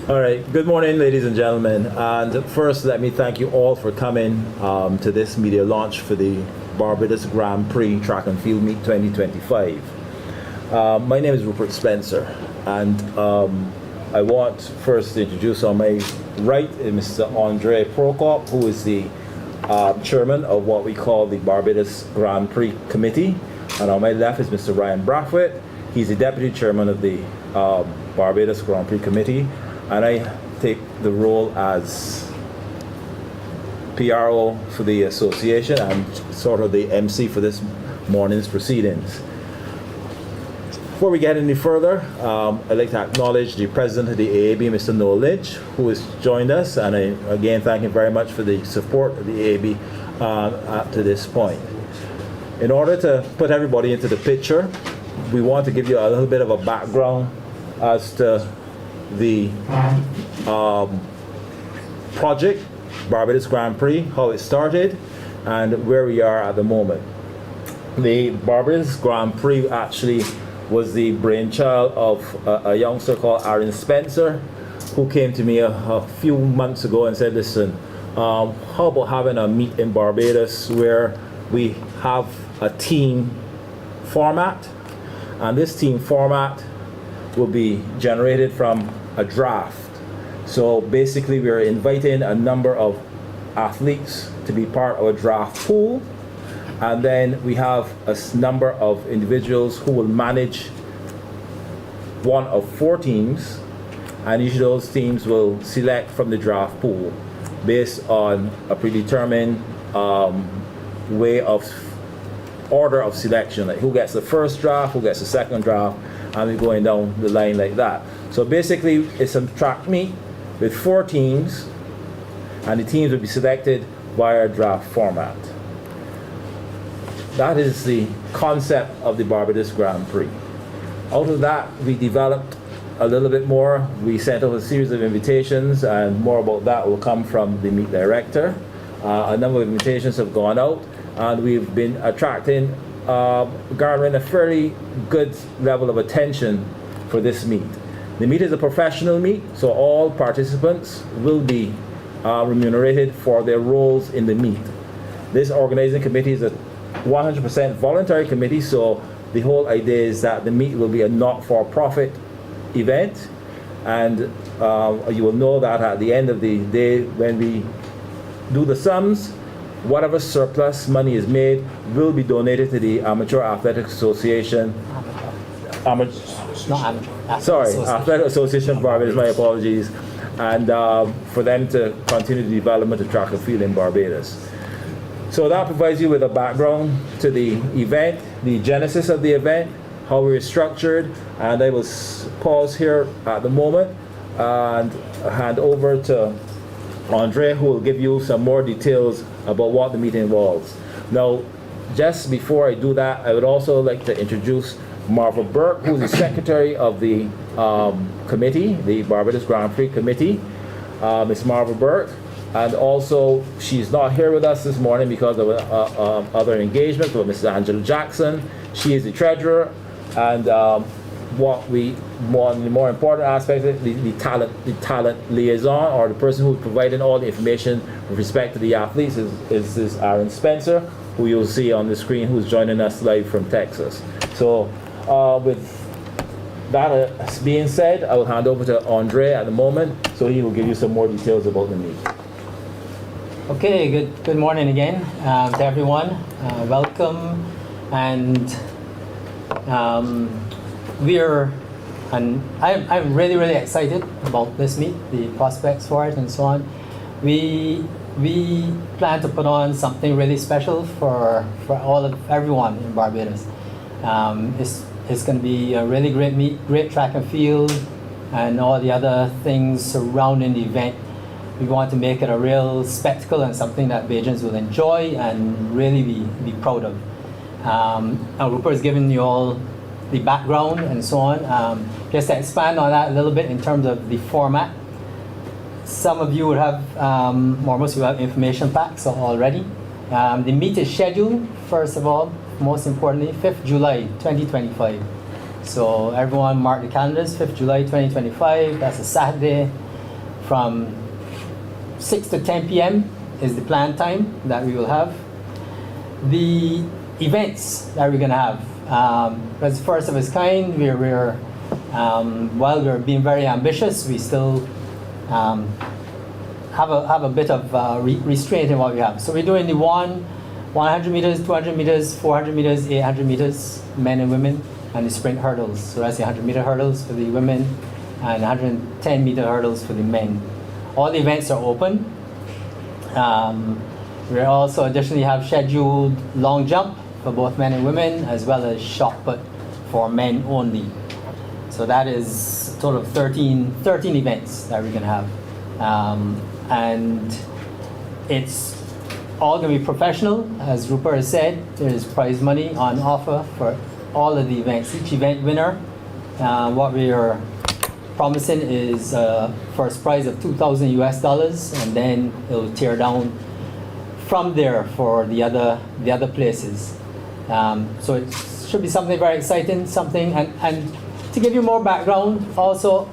All right. Good morning, ladies and gentlemen. And first, let me thank you all for coming to this media launch for the Barbados Grand Prix Track and Field Meet 2025. My name is Rupert Spencer, and I want first to introduce on my right Mr. Andre Prokop, who is the chairman of what we call the Barbados Grand Prix Committee. And on my left is Mr. Ryan Brathwaite. He's the deputy chairman of the Barbados Grand Prix Committee. And I take the role as PRO for the association and sort of the MC for this morning's proceedings. Before we get any further, I'd like to acknowledge the president of the AAB, Mr. Noel Lynch, who has joined us, and I again thank him very much for the support of the AAB up to this point. In order to put everybody into the picture, we want to give you a little bit of a background as to the project, Barbados Grand Prix, how it started, and where we are at the moment. The Barbados Grand Prix actually was the brainchild of a youngster called Aaron Spencer, who came to me a few months ago and said, listen, how about having a meet in Barbados where we have a team format, and this team format will be generated from a draft. So basically we're inviting a number of athletes to be part of a draft pool, and then we have a number of individuals who will manage one of 4 teams, and each of those teams will select from the draft pool based on a predetermined way of order of selection, like who gets the first draft, who gets the second draft, and we're going down the line like that. So basically it's a track meet with 4 teams, and the teams will be selected via a draft format. That is the concept of the Barbados Grand Prix. Out of that, we developed a little bit more. We sent out a series of invitations, and more about that will come from the meet director. A number of invitations have gone out, and we've been attracting, garnering a fairly good level of attention for this meet. The meet is a professional meet, so all participants will be remunerated for their roles in the meet. This organizing committee is a 100% voluntary committee, so the whole idea is that the meet will be a not-for-profit event, and you will know that at the end of the day, when we do the sums, whatever surplus money is made will be donated to the Amateur Athletic Association. Athletic Association of Barbados, my apologies, and for them to continue the development of track and field in Barbados. So that provides you with a background to the event, the genesis of the event, how we're structured, and I will pause here at the moment and hand over to Andre, who will give you some more details about what the meeting involves. Now, just before I do that, I would also like to introduce Marva Burke, who is the secretary of the committee, the Barbados Grand Prix Committee, Ms. Marva Burke. And also, she's not here with us this morning because of other engagements with Mrs. Angela Jackson. She is the treasurer, and one of the more important aspects of the talent liaison, or the person who's providing all the information with respect to the athletes, is Aaron Spencer, who you'll see on the screen, who's joining us live from Texas. So with that being said, I will hand over to Andre at the moment, so he will give you some more details about the meet. Okay, good morning again to everyone. Welcome, and I'm really excited about this meet, the prospects for it, and so on. We plan to put on something really special for everyone in Barbados. It's going to be a really great meet, great track and field, and all the other things surrounding the event. We want to make it a real spectacle and something that Bajans will enjoy and really be proud of. Rupert has given you all the background and so on. Just to expand on that a little bit in terms of the format, some of you would have, or most of you have information packs already. The meet is scheduled, first of all, most importantly, 5th July 2025. So everyone mark the calendars, 5th July 2025, that's a Saturday, from 6 to 10 p.m. is the planned time that we will have. The events that we're going to have, as first of its kind, while we're being very ambitious, we still have a bit of restraint in what we have. So we're doing the 100 meters, 200 meters, 400 meters, 800 meters, men and women, and the sprint hurdles. So that's the 100 meter hurdles for the women and 110 meter hurdles for the men. All the events are open. We also additionally have scheduled long jump for both men and women, as well as shot put for men only. So that is a total of 13 events that we're going to have. And it's all going to be professional. As Rupert has said, there's prize money on offer for all of the events. Each event winner, what we are promising is first prize of $2,000 US, and then it'll tear down from there for the other places. So it should be something very exciting, and to give you more background, also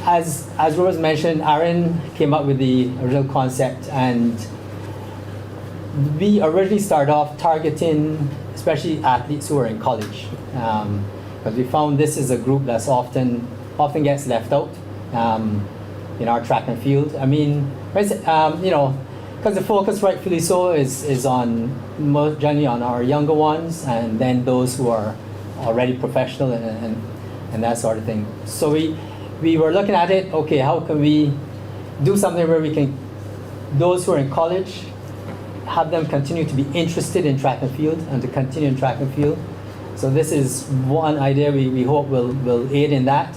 as Rose mentioned, Aaron came up with the original concept, and we originally started off targeting especially athletes who are in college, because we found this is a group that's often gets left out in our track and field. I mean, because the focus, rightfully so, is on generally on our younger ones, and then those who are already professional and that sort of thing. So we were looking at it, okay, how can we do something where we can, those who are in college, have them continue to be interested in track and field and to continue in track and field. So this is one idea we hope will aid in that.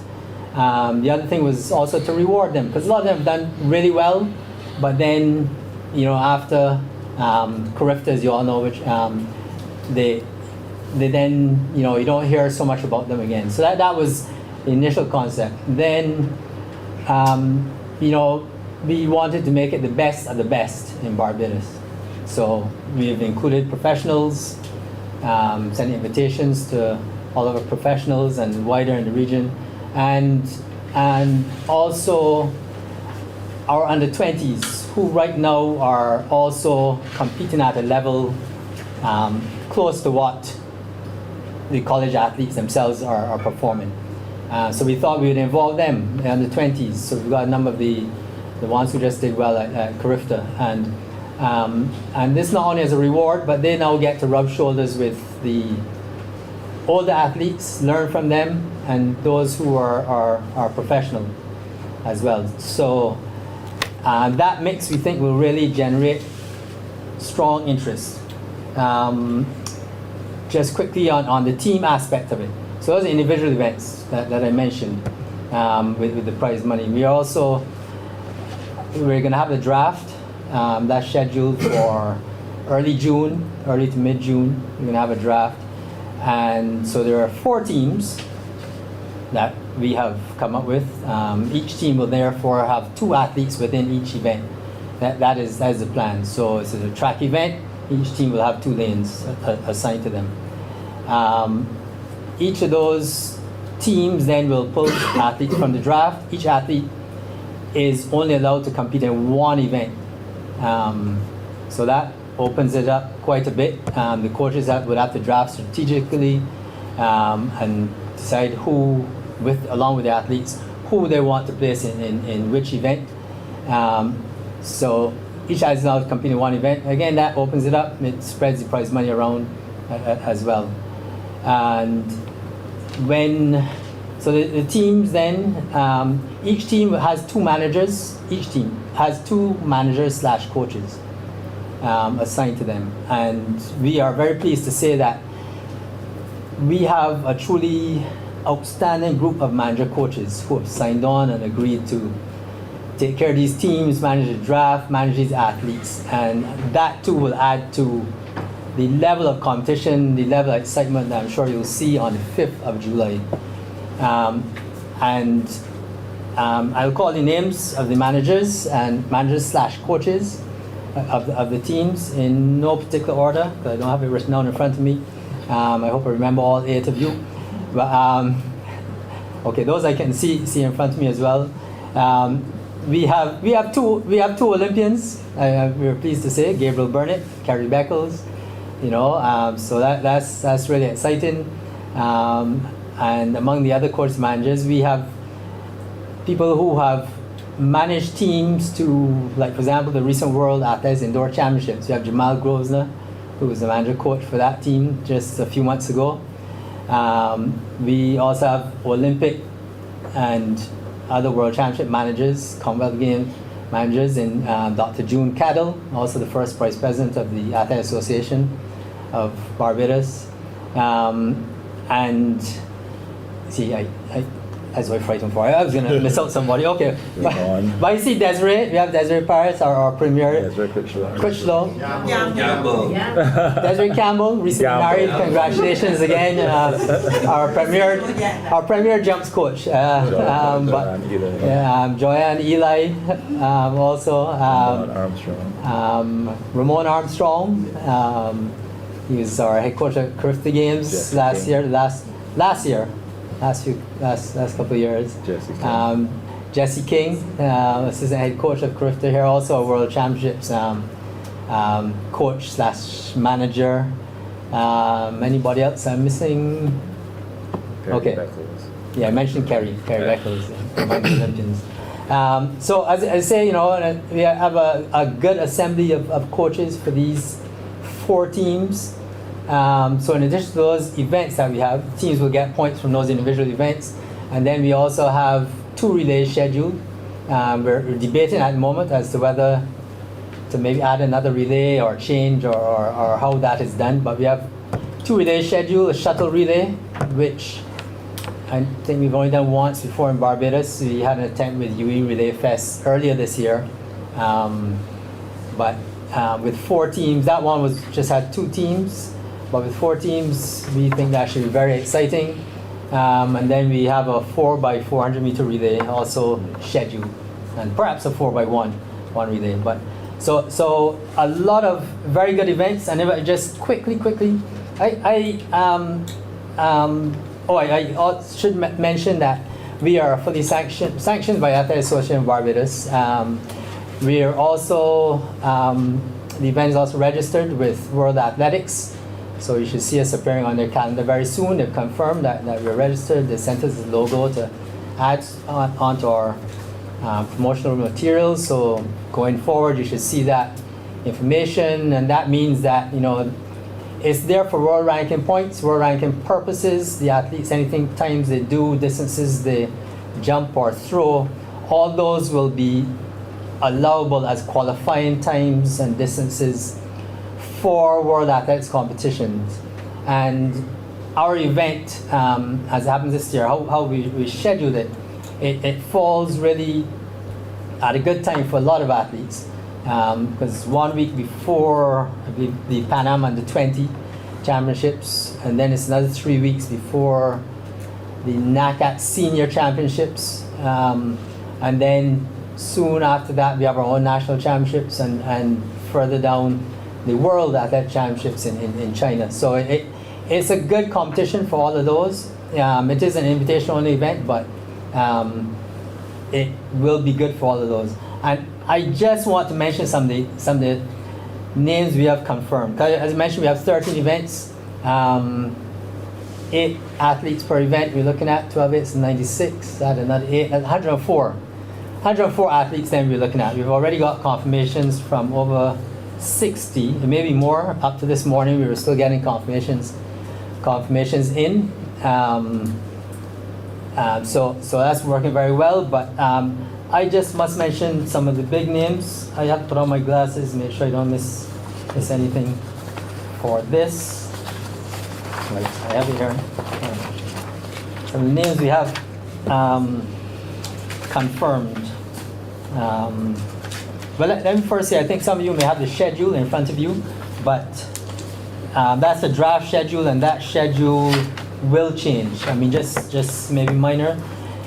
The other thing was also to reward them, because a lot of them have done really well, but then, after Carifta, as you all know, which they then, you don't hear so much about them again. So that was the initial concept. Then, we wanted to make it the best of the best in Barbados. So we've included professionals, sending invitations to all of our professionals and wider in the region, and also our under-20s, who right now are also competing at a level close to what the college athletes themselves are performing. So we thought we would involve them in the 20s. So we've got a number of the ones who just did well at Carifta, and this not only as a reward, but they now get to rub shoulders with the older athletes, learn from them, and those who are professional as well. So that mix, we think, will really generate strong interest. Just quickly on the team aspect of it. So those are individual events that I mentioned with the prize money. We're going to have the draft that's scheduled for early to mid-June. We're going to have a draft. And so there are 4 teams that we have come up with. Each team will therefore have 2 athletes within each event. That is the plan. So it's a track event. Each team will have 2 lanes assigned to them. Each of those teams then will pull athletes from the draft. Each athlete is only allowed to compete in 1 event. So that opens it up quite a bit. The coaches would have to draft strategically and decide along with the athletes, who they want to place in which event. So each athlete is allowed to compete in 1 event. Again, that opens it up. It spreads the prize money around as well. And the teams then, each team has 2 managers. Each team has 2 managers / coaches assigned to them. And we are very pleased to say that we have a truly outstanding group of manager coaches who have signed on and agreed to take care of these teams, manage the draft, manage these athletes. And that too will add to the level of competition, the level of excitement that I'm sure you'll see on the 5th of July. I'll call the names of the managers / coaches of the teams in no particular order, because I don't have it written down in front of me. I hope I remember all 8 of you. But okay, those I can see in front of me as well. We have two Olympians. We're pleased to say Gabriel Burnett, Kerry Beckles. So that's really exciting. And among the other course managers, we have people who have managed teams to, like for example, the recent World Athletics Indoor Championships. We have Jamal Grosvenor, who was the manager coach for that team just a few months ago. We also have Olympic and other World Championship managers, Commonwealth Games managers, in Dr. June Cadell, also the first Vice President of the Athletic Association of Barbados. And see, that's what I'm frightened for. I was going to miss out somebody. Okay. But I see Desiree. We have Desiree Paris, our premier. Desiree Critchlow. Campbell. Desiree Campbell, recently married. Congratulations again. Our premier jumps coach. Joanne Eli, also. Ramon Armstrong. He was our head coach at Crifty Games last couple of years. Jesse King, assistant head coach of Crifty here, also a World Championships coach / manager. Anybody else I'm missing? Okay. Yeah, I mentioned Kerry Beckles, among the Olympians. So as I say, we have a good assembly of coaches for these 4 teams. So in addition to those events that we have, teams will get points from those individual events. And then we also have 2 relays scheduled. We're debating at the moment as to whether to maybe add another relay or change or how that is done. But we have 2 relays scheduled, a shuttle relay, which I think we've only done once before in Barbados. We had an attempt with UE Relay Fest earlier this year. But with 4 teams, that one just had 2 teams. But with 4 teams, we think that should be very exciting. And then we have a 4x400 meter relay also scheduled, and perhaps a 4x1 relay. But so a lot of very good events. And if I just quickly, I should mention that we are fully sanctioned by Athletic Association of Barbados. We are also the event is also registered with World Athletics. So you should see us appearing on their calendar very soon. They've confirmed that we're registered. They sent us the logo to add onto our promotional materials. So going forward, you should see that information, and that means that it's there for world ranking points, world ranking purposes. The athletes, anything times they do, distances they jump or throw, all those will be allowable as qualifying times and distances for World Athletics competitions. And our event, as happens this year, how we scheduled it falls really at a good time for a lot of athletes, because 1 week before, I believe, the Pan Am Under 20 Championships, and then it's another 3 weeks before the NACAT Senior Championships, and then soon after that we have our own national championships, and further down the World Athletic Championships in China. So it's a good competition for all of those. It is an invitation-only event, but it will be good for all of those. And I just want to mention some of the names we have confirmed. As I mentioned, we have 13 events, 8 athletes per event. We're looking at 12 8 96. Add another 8, 104 athletes. Then we're looking at. We've already got confirmations from over 60, maybe more. Up to this morning, we were still getting confirmations in. So that's working very well. But I just must mention some of the big names. I have to put on my glasses, make sure I don't miss anything for this. Right, I have it here. Some of the names we have confirmed. Well, let me first say, I think some of you may have the schedule in front of you, but that's the draft schedule, and that schedule will change. I mean, just maybe minor,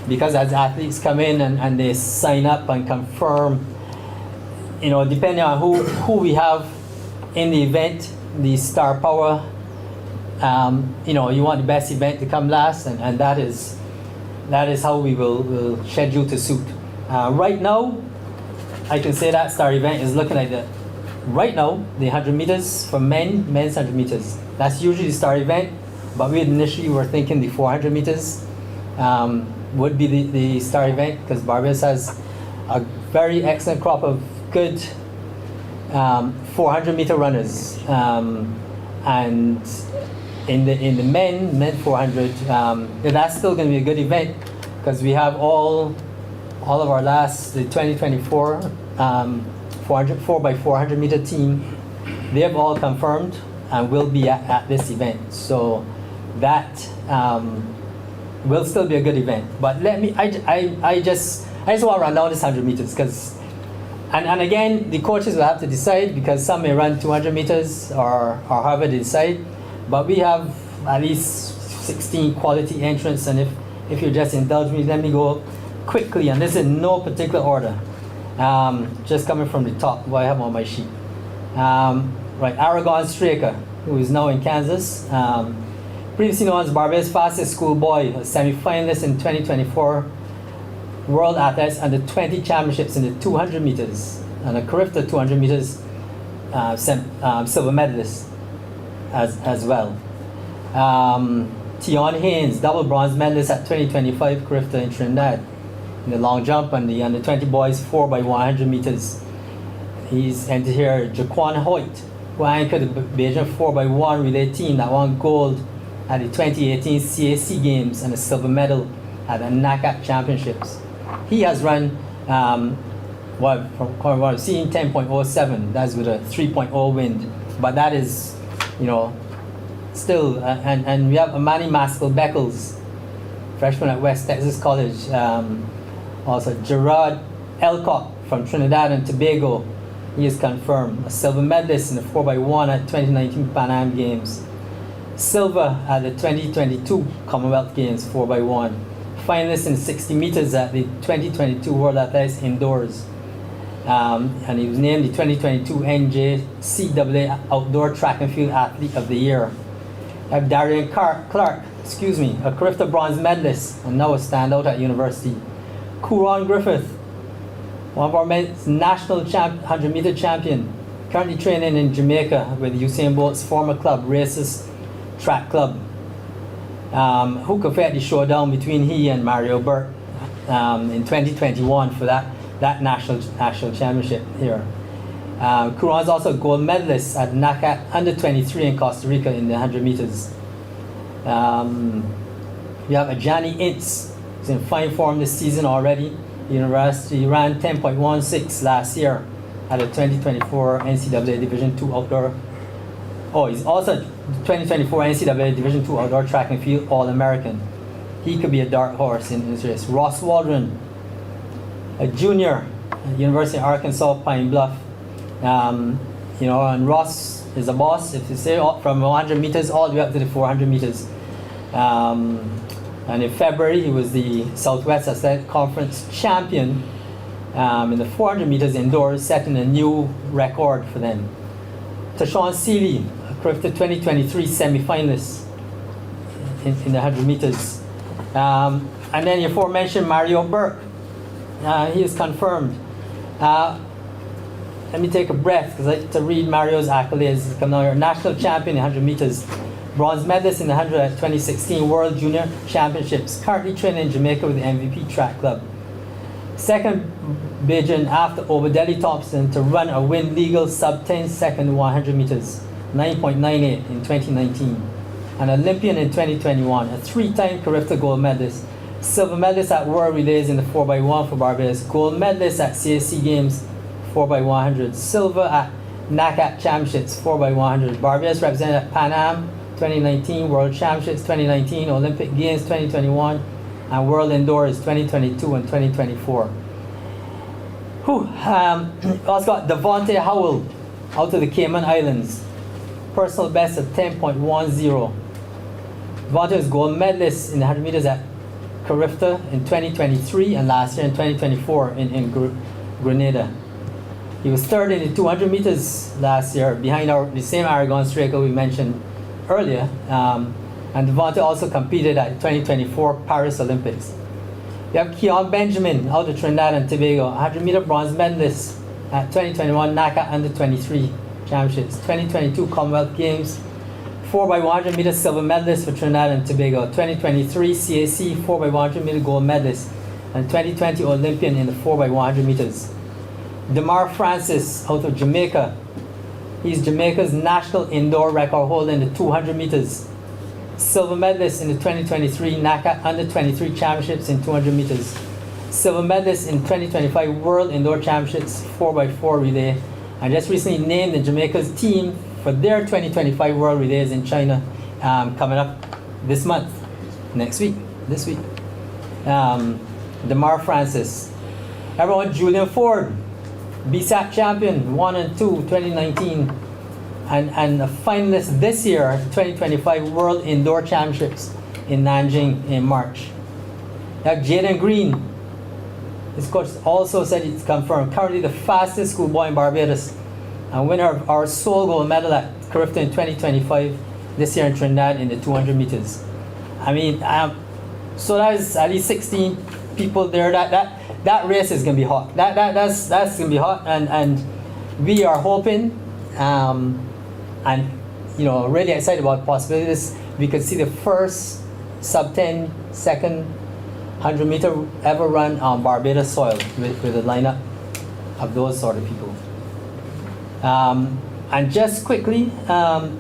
because as athletes come in and they sign up and confirm, depending on who we have in the event, the star power you want the best event to come last, and that is how we will schedule to suit. Right now, I can say that star event is looking like right now, the 100 meters for men's 100 meters. That's usually the star event, but we initially were thinking the 400 meters would be the star event, because Barbados has a very excellent crop of good 400 meter runners, and in the men 400, that's still going to be a good event, because we have all of our the 2024 4x400 meter team. They have all confirmed and will be at this event, so that will still be a good event. But I just want to run down this 100 meters, because and again, the coaches will have to decide, because some may run 200 meters or however they decide, but we have at least 16 quality entrants, and if you just indulge me, let me go quickly, and this is in no particular order, just coming from the top, what I have on my sheet. Right, Aragon Straker, who is now in Kansas, previously known as Barbados' fastest schoolboy, a semi-finalist in 2024 World Athletics Under 20 Championships in the 200 meters, and a Carifta 200 meters silver medalist as well. Tion Haynes, double bronze medalist at 2025 Carifta in Trinidad in the long jump, and the under 20 boys 4x100 meters. He's entered here. Jaquan Hoyt, who anchored the Beijing 4x1 relay team that won gold at the 2018 CAC Games and a silver medal at the NACAP Championships. He has run, from what I've seen, 10.07. That's with a 3.0 wind. But that is, still, and we have Amani Maskell Beckles, freshman at West Texas College. Also, Gerard Elcock from Trinidad and Tobago. He is confirmed. A silver medalist in the 4x1 at 2019 Pan Am Games. Silver at the 2022 Commonwealth Games 4x1. Finalist in 60 meters at the 2022 World Athletics Indoors. And he was named the 2022 NJCAA Outdoor Track and Field Athlete of the Year. I have Darian Clark, a Carifta bronze medalist and now a standout at university. Kuron Griffith, one of our men's national 100 meter champion, currently training in Jamaica with Usain Bolt's former club, Races Track Club. Who could fit the showdown between he and Mario Burt in 2021 for that national championship here. Kuron is also a gold medalist at NACAT Under 23 in Costa Rica in the 100 meters. We have Ajani Ince, who's in fine form this season already. University ran 10.16 last year at the 2024 NCAA Division II Outdoor. Oh, he's also 2024 NCAA Division II Outdoor Track and Field All-American. He could be a dark horse in this race. Ross Waldron, a junior at University of Arkansas Pine Bluff. And Ross is a boss, if you say, from 100 meters all the way up to the 400 meters. And in February, he was the Southwest Athletic Conference champion in the 400 meters indoors, setting a new record for them. Tashawn Seeley, a Carifta 2023 semi-finalist in the 100 meters. And then the aforementioned Mario Burke, he is confirmed. Let me take a breath, because I like to read Mario's accolades. Come down here. National champion in 100 meters. Bronze medalist in the 100 at 2016 World Junior Championships. Currently training in Jamaica with the MVP Track Club. Second Bajan after Obadeli Thompson to run a win legal sub 10 second 100 meters. 9.98 in 2019. An Olympian in 2021. A three-time Carifta gold medalist. Silver medalist at World Relays in the 4x1 for Barbados. Gold medalist at CAC Games 4x100. Silver at NACAT Championships 4x100. Barbados represented at Pan Am 2019, World Championships 2019, Olympic Games 2021, and World Indoors 2022 and 2024. Also got Devontae Howell out of the Cayman Islands. Personal best of 10.10. Devontae was gold medalist in the 100 meters at Carifta in 2023 and last year in 2024 in Grenada. He was third in the 200 meters last year behind the same Aragon striker we mentioned, earlier. And Devontae also competed at the 2024 Paris Olympics. We have Keon Benjamin out of Trinidad and Tobago, 100-meter bronze medalist at 2021 NACA Under-23 Championships, 2022 Commonwealth Games, 4x100 meter silver medalist for Trinidad and Tobago, 2023 CAC 4x100 meter gold medalist, and 2020 Olympian in the 4x100 meters. Damar Francis out of Jamaica. He's Jamaica's national indoor record holder in the 200 meters. Silver medalist in the 2023 NACA Under-23 Championships in 200 meters. Silver medalist in 2025 World Indoor Championships 4x4 relay. And just recently named in Jamaica's team for their 2025 World Relays in China, coming up this month, this week. Damar Francis. Everyone, Julian Ford, BSAC champion, 1 and 2, 2019. And a finalist this year, 2025 World Indoor Championships in Nanjing in March. Now, Jaden Green, his coach also said it's confirmed, currently the fastest schoolboy in Barbados, and winner of our sole gold medal at Carifta in 2025, this year in Trinidad in the 200 meters. I mean, so that is at least 16 people there. That race is going to be hot. That's going to be hot, and we are hoping, and really excited about possibilities. We could see the first sub-10 second 100 meter ever run on Barbados soil with a lineup of those sort of people. And just quickly, as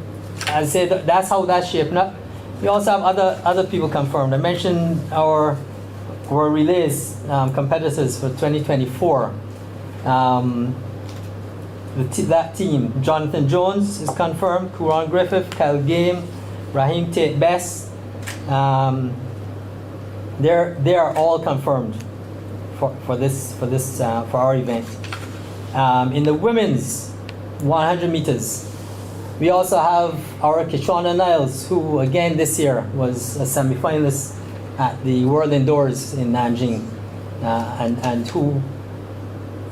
I said, that's how that's shaping up. We also have other people confirmed. I mentioned our relays competitors for 2024. That team, Jonathan Jones is confirmed, Kuran Griffith, Kyle Game, Raheem Tate Best. They are all confirmed for our event. In the women's 100 meters, we also have our Kishwana Niles, who again this year was a semi-finalist at the World Indoors in Nanjing, and who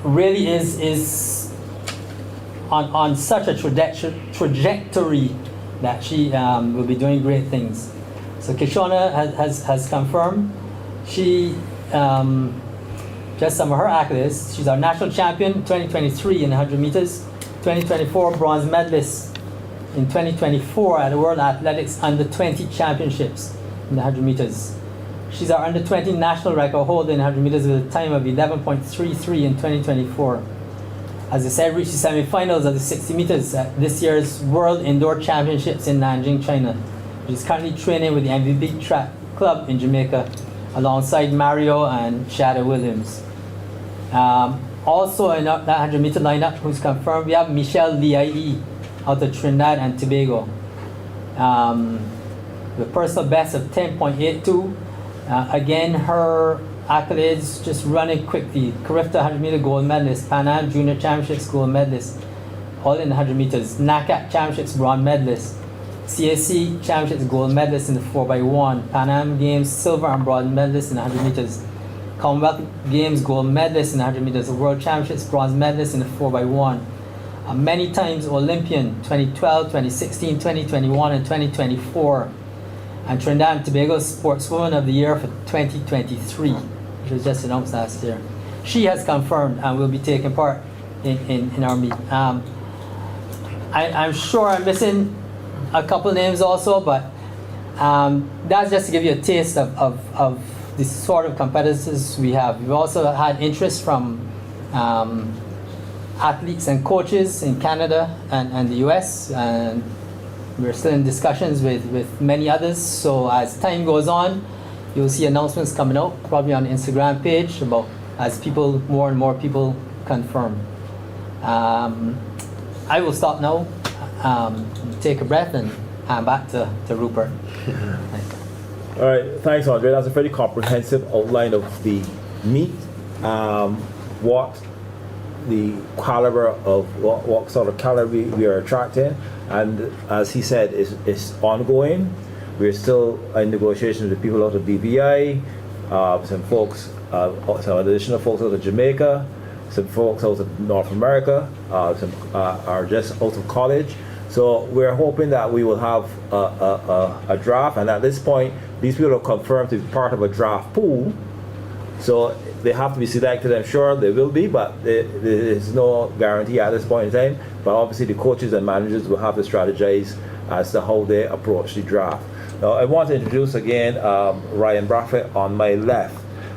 really is on such a trajectory that she will be doing great things. So Kishwana has confirmed. She, just some of her accolades, she's our national champion 2023 in 100 meters, 2024 bronze medalist in 2024 at the World Athletics Under-20 Championships in the 100 meters. She's our Under-20 national record holder in 100 meters with a time of 11.33 in 2024. As I said, reached the semi-finals of the 60 meters at this year's World Indoor Championships in Nanjing, China. She's currently training with the MVB Track Club in Jamaica alongside Mario and Shada Williams. Also in that 100 meter lineup who's confirmed, we have Michelle Liai out of Trinidad and Tobago. The personal best of 10.82. Again, her accolades just running quickly. Carifta 100 meter gold medalist, Pan Am Junior Championships gold medalist, all in the 100 meters. NACAT Championships bronze medalist. CAC Championships gold medalist in the 4x1. Pan Am Games silver and bronze medalist in the 100 meters. Commonwealth Games gold medalist in the 100 meters. World Championships bronze medalist in the 4x1. Many times Olympian, 2012, 2016, 2021, and 2024. And Trinidad and Tobago Sportswoman of the Year for 2023, which was just announced last year. She has confirmed and will be taking part in our meet. I'm sure I'm missing a couple names also, but that's just to give you a taste of the sort of competitors we have. We've also had interest from athletes and coaches in Canada and the US, and we're still in discussions with many others. So as time goes on, you'll see announcements coming out, probably on the Instagram page, about as more and more people confirm. I will stop now, take a breath, and hand back to Rupert. All right, thanks, Andre. That's a very comprehensive outline of the meet, what the caliber of what sort of caliber we are attracting, and as he said, it's ongoing. We're still in negotiations with people out of BVI, some folks, some additional folks out of Jamaica, some folks out of North America, some are just out of college, So we're hoping that we will have a draft, and at this point, these people are confirmed to be part of a draft pool. So they have to be selected. I'm sure they will be, but there is no guarantee at this point in time. But obviously, the coaches and managers will have to strategize as to how they approach the draft. Now, I want to introduce again Ryan Braffett on my left.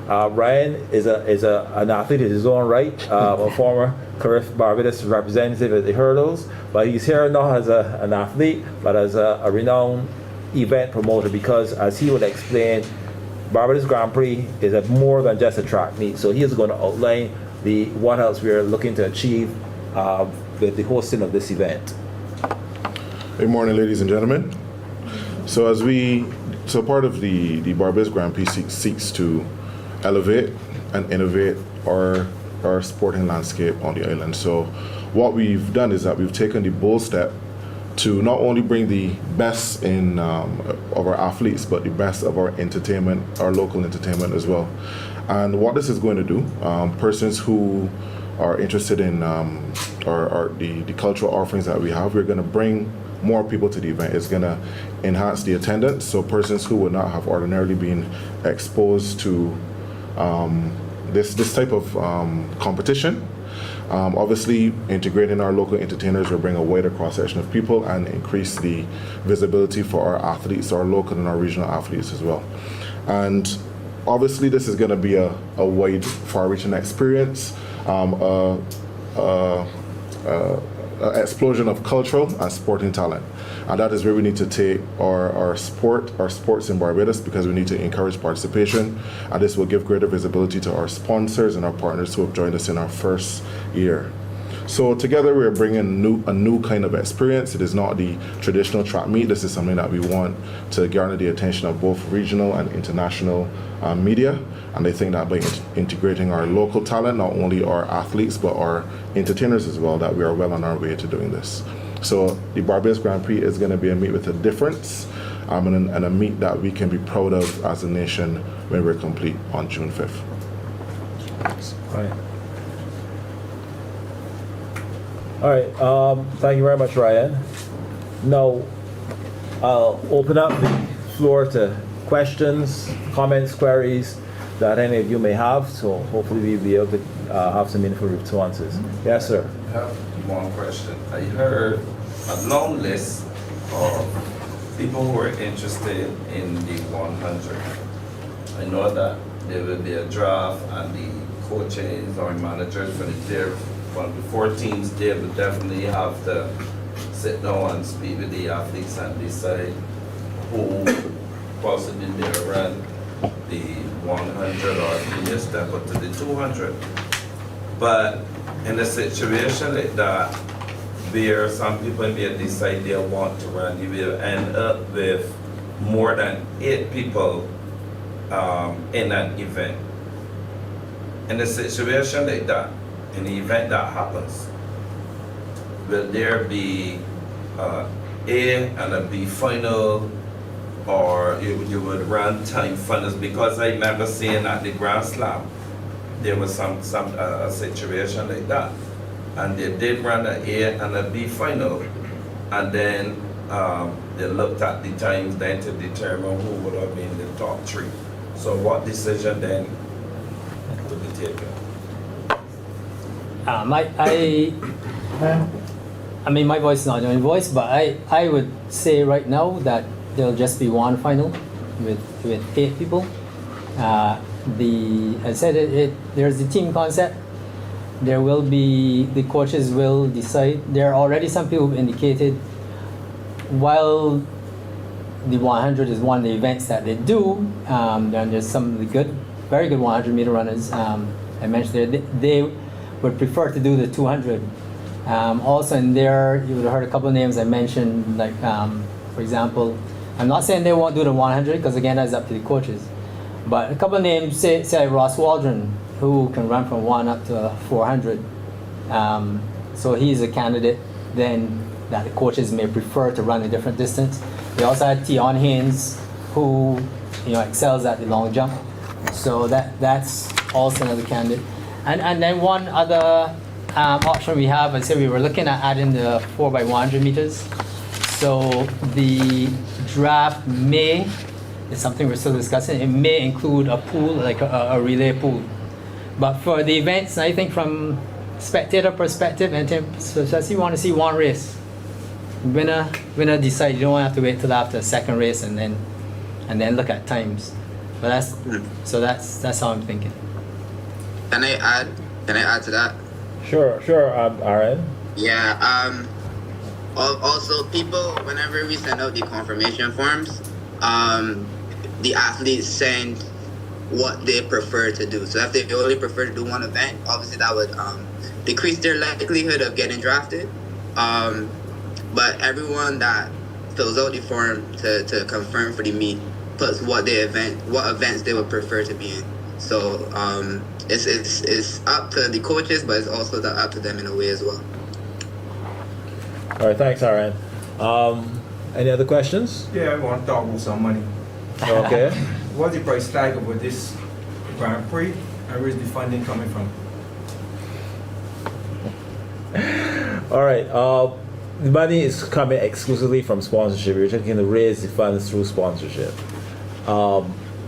Ryan is an athlete in his own right, a former Carif Barbados representative at the hurdles, but he's here not as an athlete, but as a renowned event promoter, because as he will explain, Barbados Grand Prix is more than just a track meet. So he is going to outline what else we are looking to achieve with the hosting of this event. Good morning, ladies and gentlemen. So part of the Barbados Grand Prix seeks to elevate and innovate our sporting landscape on the island. So what we've done is that we've taken the bold step to not only bring the best of our athletes, but the best of our entertainment, our local entertainment as well. And what this is going to do, persons who are interested in the cultural offerings that we have, we're going to bring more people to the event. It's going to enhance the attendance, so persons who would not have ordinarily been exposed to this type of competition. Obviously, integrating our local entertainers will bring a wider cross-section of people and increase the visibility for our athletes, our local and our regional athletes as well. And obviously, this is going to be a wide, far-reaching experience, explosion of cultural and sporting talent. And that is where we need to take our sports in Barbados, because we need to encourage participation, and this will give greater visibility to our sponsors and our partners who have joined us in our first year. So together we're bringing a new kind of experience. It is not the traditional track meet. This is something that we want to garner the attention of both regional and international media. And I think that by integrating our local talent, not only our athletes, but our entertainers as well, that we are well on our way to doing this. So the Barbados Grand Prix is going to be a meet with a difference, and a meet that we can be proud of as a nation when we're complete on June 5th. All right. Thank you very much, Ryan. Now, I'll open up the floor to questions, comments, queries that any of you may have. So hopefully we'll be able to have some meaningful responses. Yes, sir. I have one question. I heard a long list of people who are interested in the 100. I know that there will be a draft, and the coaches or managers for the 4 teams, they will definitely have to sit down and speak with the athletes and decide who possibly will run the 100 or be a step up to the 200. But in a situation like that, where some people may decide they want to run, you will end up with more than 8 people in an event. In a situation like that, in the event that happens, will there be A and a B final, or you would run time finals? Because I remember seeing at the Grand Slam, there was some situation like that, and they did run an A and a B final, and then they looked at the times then to determine who would have been the top 3. So what decision then would be taken? I mean, my voice is not my voice, but I would say right now that there'll just be one final with 8 people. I said there's the team concept. There will be, the coaches will decide. There are already some people who've indicated, while the 100 is one of the events that they do, then there's some of the very good 100 meter runners I mentioned there. They would prefer to do the 200. Also in there, you would have heard a couple of names I mentioned, like for example, I'm not saying they won't do the 100, because again, that's up to the coaches. But a couple of names, say like Ross Waldron, who can run from 1 up to 400. So he's a candidate then that the coaches may prefer to run a different distance. They also had Tion Haynes, who excels at the long jump. So that's also another candidate. And then one other option we have, I said we were looking at adding the 4x100 meters. So the draft may, it's something we're still discussing, it may include a pool, like a relay pool. But for the events, I think from spectator perspective, and especially you want to see one race. Winner decide. You don't want to have to wait till after the second race and then look at times. But that's how I'm thinking. Can I add to that? Sure, Aaron. Yeah. Also, people, whenever we send out the confirmation forms, the athletes send what they prefer to do. So if they only prefer to do one event, obviously that would decrease their likelihood of getting drafted. But everyone that fills out the form to confirm for the meet puts what events they would prefer to be in. So it's up to the coaches, but it's also up to them in a way as well. All right, thanks, Aaron. Any other questions? Yeah, I want to talk about some money. Okay. What's the price tag of this Grand Prix, and where's the funding coming from? All right. The money is coming exclusively from sponsorship. We're looking to raise the funds through sponsorship.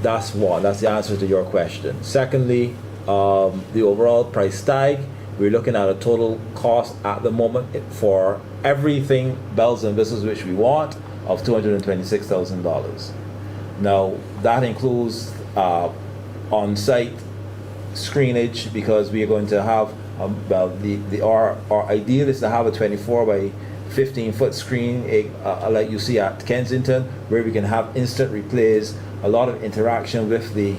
That's one. That's the answer to your question. Secondly, the overall price tag, we're looking at a total cost at the moment for everything bells and whistles which we want of $226,000. Now that includes on-site screenage, because we are going to have our ideal is to have a 24 by 15 foot screen like you see at Kensington, where we can have instant replays, a lot of interaction with the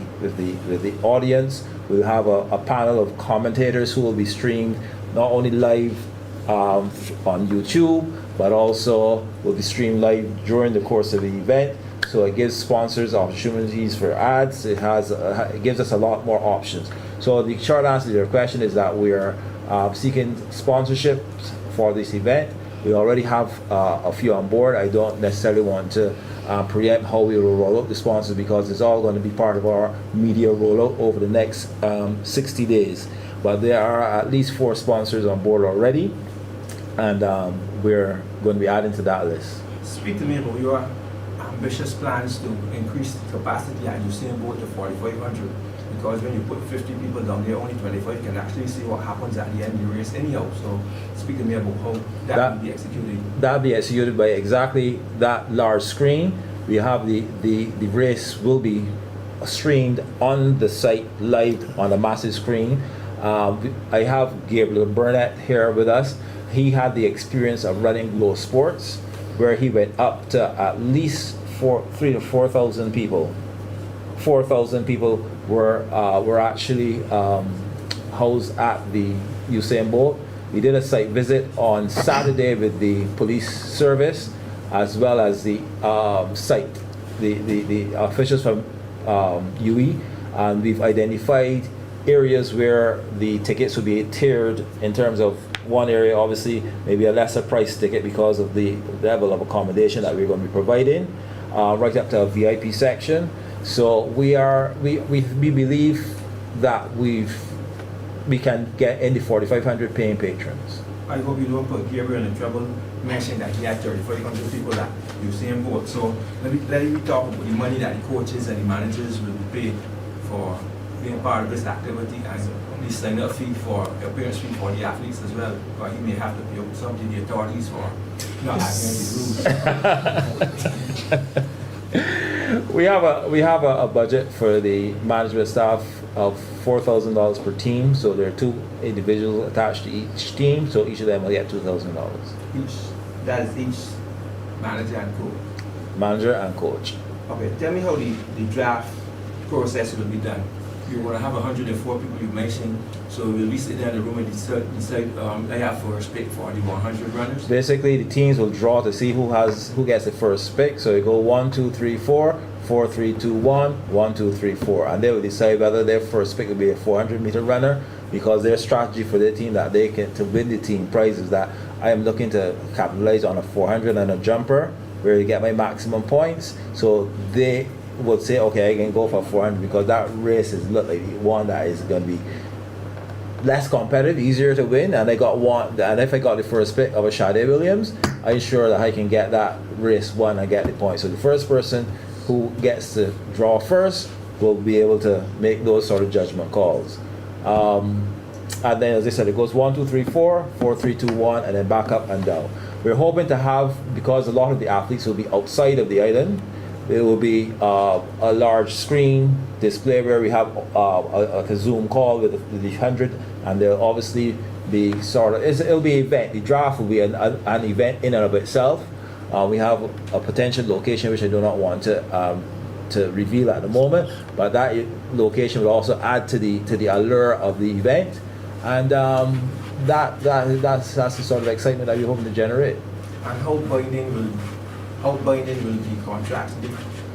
audience. We'll have a panel of commentators who will be streamed not only live on YouTube, but also will be streamed live during the course of the event. So it gives sponsors opportunities for ads. It gives us a lot more options. So the short answer to your question is that we are seeking sponsorships for this event. We already have a few on board. I don't necessarily want to preempt how we will roll out the sponsors, because it's all going to be part of our media rollout over the next 60 days. But there are at least 4 sponsors on board already, and we're going to be adding to that list. Speak to me about your ambitious plans to increase the capacity at Usain Bolt to 4,500. Because when you put 50 people down there, only 25 can actually see what happens at the end of the race anyhow. So speak to me about how that will be executed. That will be executed by exactly that large screen. We have the race will be streamed on the site live on a massive screen. I have Gabriel Burnett here with us. He had the experience of running Glow Sports, where he went up to at least 3,000 to 4,000 people. 4,000 people were actually housed at the Usain Bolt. We did a site visit on Saturday with the police service, as well as the site, the officials from UE, and we've identified areas where the tickets will be tiered in terms of one area, obviously maybe a lesser price ticket because of the level of accommodation that we're going to be providing, right up to a VIP section. So we believe that we can get in the 4,500 paying patrons. I hope you don't put Gabriel in trouble mentioning that he had 3,500 people that Usain Bolt. So let me talk about the money that the coaches and the managers will be paid for being part of this activity, and the sign-up fee for appearance fee for the athletes as well. But he may have to pay out some to the authorities for not adhering to the rules. We have a budget for the management staff of $4,000 per team. So there are 2 individuals attached to each team. So each of them will get $2,000. That is each manager and coach. Manager and coach. Okay, tell me how the draft process will be done. You want to have 104 people you mentioned, so we'll be sitting there in the room and decide I have first pick for the 100 runners. Basically, the teams will draw to see who gets the first pick. So you go 1, 2, 3, 4, 4, 3, 2, 1, 1, 2, 3, 4, and they will decide whether their first pick will be a 400-meter runner, because their strategy for their team that they can to win the team prize is that I am looking to capitalize on a 400 and a jumper where you get my maximum points. So they would say, okay, I can go for 400 because that race is look like one that is going to be less competitive, easier to win, and and if I got the first pick of a Sade Williams, I ensure that I can get that race won and get the point. So the first person who gets to draw first will be able to make those sort of judgment calls. And then, as I said, it goes 1, 2, 3, 4, 4, 3, 2, 1, and then back up and down. We're hoping to have, because a lot of the athletes will be outside of the island, there will be a large screen display where we have a Zoom call with the 100, and there'll obviously be it'll be an event. The draft will be an event in and of itself. We have a potential location which I do not want to reveal at the moment, but that location will also add to the allure of the event, and that's the sort of excitement that we're hoping to generate. And how binding will the contracts be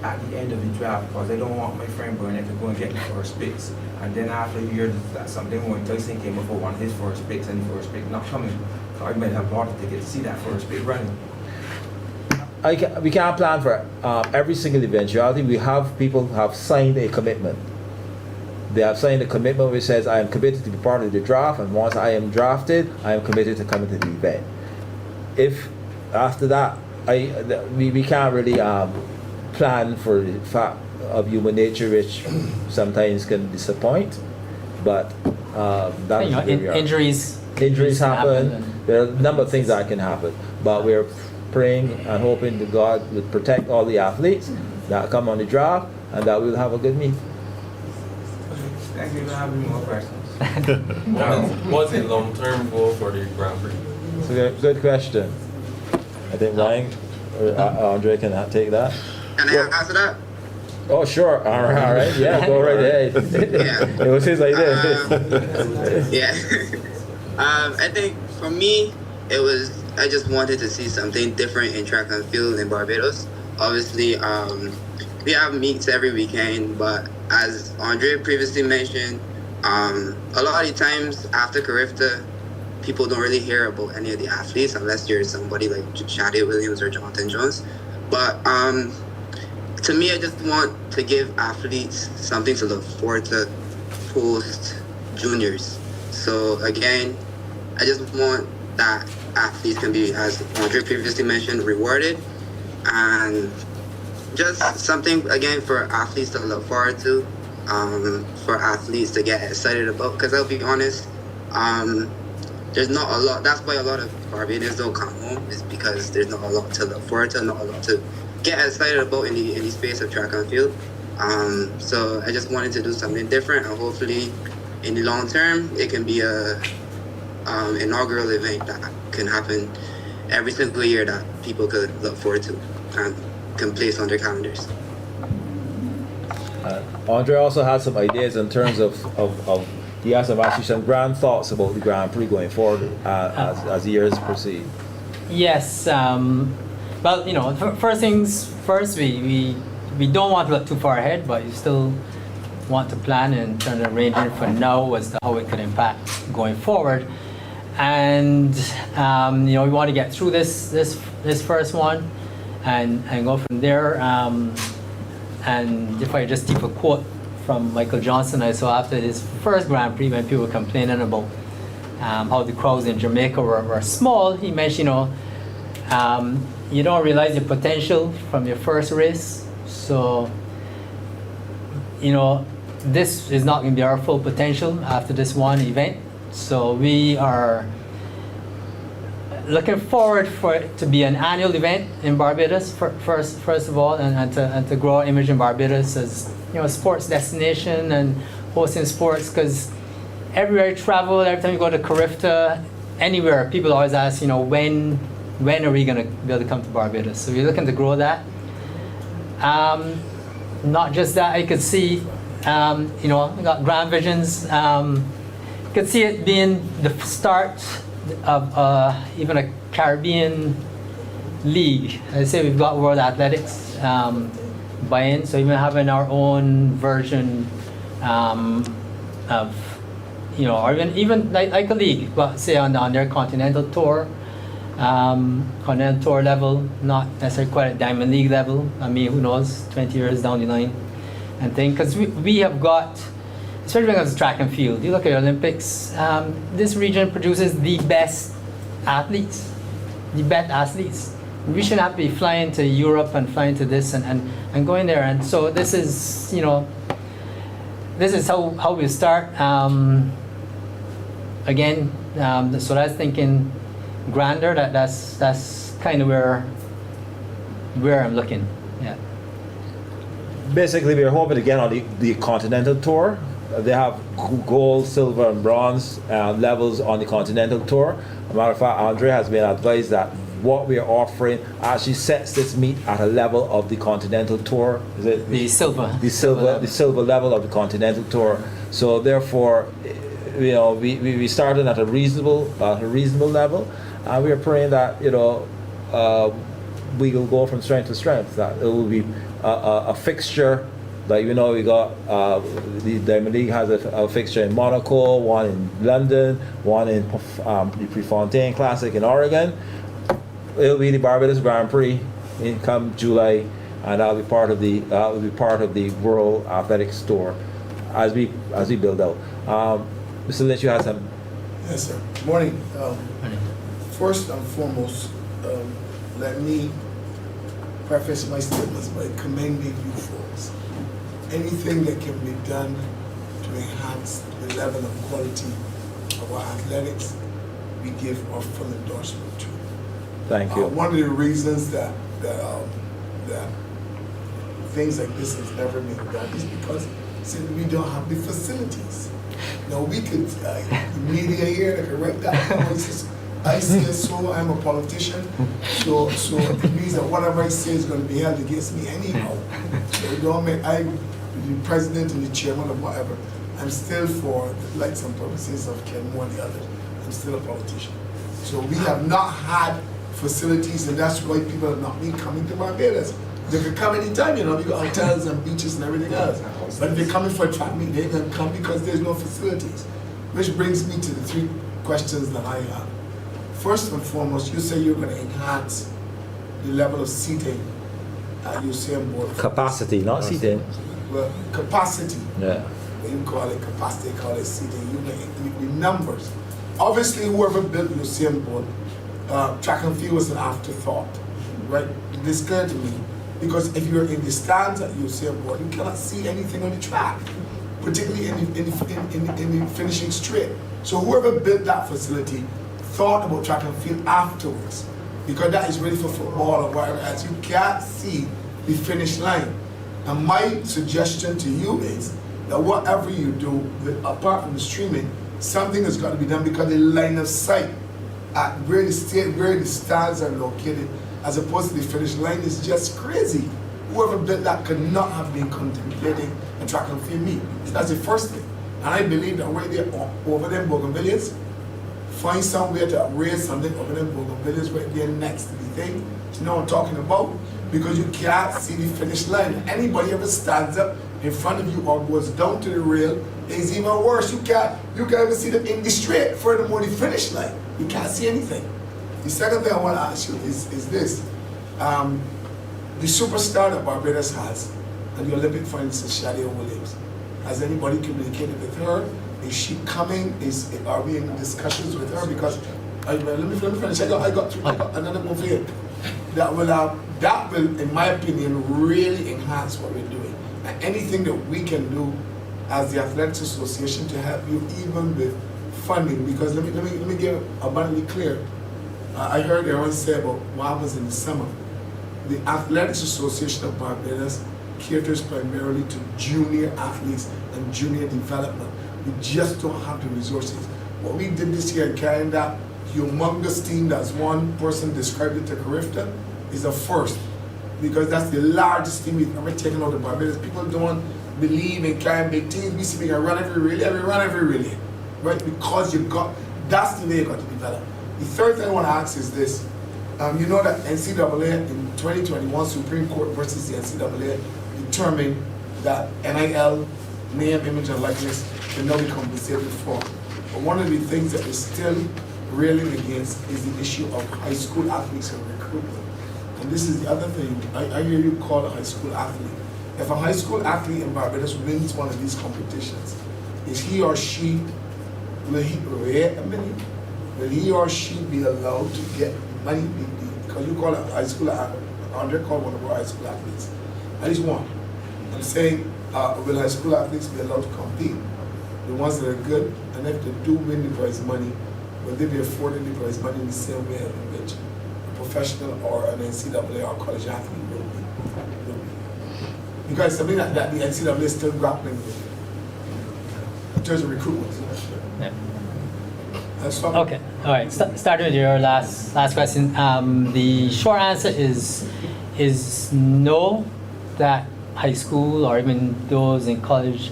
at the end of the draft? Because I don't want my friend Burnett to go and get the first picks, and then after a year that something more enticing came up for one of his first picks and the first pick not coming. So I might have bought a ticket to see that first pick running. We can't plan for every single eventuality. We have people who have signed a commitment. They have signed a commitment which says, I am committed to be part of the draft, and once I am drafted, I am committed to coming to the event. If after that, we can't really plan for the fact of human nature, which sometimes can disappoint, but that's where we are. Injuries happen. There are a number of things that can happen, but we're praying and hoping that God will protect all the athletes that come on the draft, and that we'll have a good meet. Thank you for having more questions. What's a long-term goal for the Grand Prix? It's a good question. I think Ryan or Andre can take that. Can I answer that? Oh, sure. All right. Yeah, go right ahead. Yeah. It was his idea. Yeah. I think for me, I just wanted to see something different in track and field in Barbados. Obviously, we have meets every weekend, but as Andre previously mentioned, a lot of the times after Carifta, people don't really hear about any of the athletes unless you're somebody like Sade Williams or Jonathan Jones. But to me, I just want to give athletes something to look forward to post juniors. So again, I just want that athletes can be, as Andre previously mentioned, rewarded, and just something again for athletes to look forward to, for athletes to get excited about. Because I'll be honest, there's not a lot. That's why a lot of Barbadians don't come home, is because there's not a lot to look forward to, not a lot to get excited about in the space of track and field. So I just wanted to do something different, and hopefully in the long term it can be a inaugural event that can happen every single year that people could look forward to and can place on their calendars. Andre also has some ideas in terms of he has some grand thoughts about the Grand Prix going forward as the years proceed. Yes. Well, first things first, we don't want to look too far ahead, but you still want to plan and turn the arrangement for now as to how it could impact going forward. And we want to get through this first one and go from there. And if I just take a quote from Michael Johnson, I saw after his first Grand Prix when people were complaining about how the crowds in Jamaica were small, he mentioned, you don't realize your potential from your first race. So, this is not going to be our full potential after this one event. So we are looking forward for it to be an annual event in Barbados, first of all, and to grow our image in Barbados as a sports destination and hosting sports. Because everywhere you travel, every time you go to Carifta, anywhere, people always ask, when are we going to be able to come to Barbados? So we're looking to grow that. Not just that, I could see, I got grand visions. Could see it being the start of even a Caribbean league. I say we've got World Athletics buy-in, so even having our own version of, or even like a league, but say on their continental tour level, not necessarily quite at Diamond League level. I mean, who knows, 20 years down the line and thing, because we have got especially when it comes to track and field. You look at Olympics, this region produces the best athletes, the best athletes. We shouldn't have to be flying to Europe and flying to this and going there. And so this is, this is how we start. Again, so that's thinking grander. That's kind of where I'm looking. Yeah. Basically, we're hoping to get on the continental tour. They have gold, silver, and bronze levels on the continental tour. As a matter of fact, Andre has been advised that what we are offering actually sets this meet at a level of the continental tour. Is it The silver. the silver level of the continental tour? So therefore, we started at a reasonable level, and we are praying that we will go from strength to strength. That it will be a fixture. Like we got the Diamond League has a fixture in Monaco, one in London, one in the Prefontaine Classic in Oregon. It'll be the Barbados Grand Prix in come July, and that'll be part of the World Athletics Tour as we build out. Mr. Lynch, you have some. Yes, sir. Morning. First and foremost, let me preface my statements by commending you folks. Anything that can be done to enhance the level of quality of our athletics, we give our full endorsement to. Thank you. One of the reasons that things like this has never been done is because simply we don't have the facilities. We could, media here that can write that. I say so, I'm a politician, so it means that whatever I say is going to be held against me anyhow. So I'm the president and the chairman of whatever. I'm still, for the likes and purposes of Ken Moore and the others, I'm still a politician. So we have not had facilities, and that's why people have not been coming to Barbados. They can come anytime, we got hotels and beaches and everything else. But if they're coming for a track meet, they can come because there's no facilities. Which brings me to the three questions that I have. First and foremost, you say you're going to enhance the level of seating at Usain Bolt. Capacity, not seating. Well, capacity. Yeah. You call it capacity, call it seating. You make the numbers. Obviously, whoever built Usain Bolt, track and field was an afterthought, right? This is clear to me. Because if you're in the stands at Usain Bolt, you cannot see anything on the track, particularly in the finishing straight. So whoever built that facility thought about track and field afterwards, because that is ready for football or whatever else. You can't see the finish line. And my suggestion to you is that whatever you do, apart from the streaming, something has got to be done, because the line of sight at where the stands are located, as opposed to the finish line, is just crazy. Whoever built that could not have been contemplating a track and field meet. So that's the first thing. And I believe that right there over them bougainvilleas, find somewhere to raise something over them bougainvilleas right there next to the thing. You know what I'm talking about? Because you can't see the finish line. Anybody ever stands up in front of you or goes down to the rail, it's even worse. You can't even see them in the straight, furthermore the finish line. You can't see anything. The second thing I want to ask you is this. The superstar that Barbados has, and the Olympic finalist is Shadia Williams. Has anybody communicated with her? Is she coming? Are we in discussions with her? Because, let me finish. I got another one for you. That will, in my opinion, really enhance what we're doing. And anything that we can do as the Athletics Association to help you, even with funding, because let me get abundantly clear. I heard everyone say about what happens in the summer. The Athletics Association of Barbados caters primarily to junior athletes and junior development. We just don't have the resources. What we did this year in carrying that humongous team, that's one person described it to Carifta, is a first. Because that's the largest team we've ever taken out of Barbados. People don't believe in carrying big teams. We see we can run every relay, right? Because that's the way you got to develop. The third thing I want to ask is this. You know that NCAA in 2021, Supreme Court versus the NCAA determined that NIL, name, image, and likeness can now be compensated for. But one of the things that is still railing against is the issue of high school athletes and recruitment. And this is the other thing. I hear you call a high school athlete. If a high school athlete in Barbados wins one of these competitions, is he or she, will he or she be allowed to get money? Because you call a high school, Andre called one of our high school athletes, at least one. I'm saying, will high school athletes be allowed to compete? The ones that are good, and if they do win the prize money, will they be afforded the prize money in the same way in which a professional or an NCAA or college athlete will be? Because something like that the NCAA is still grappling with in terms of recruitment. Yeah. That's all. Okay, all right. Starting with your last question. The short answer is no. That high school or even those in college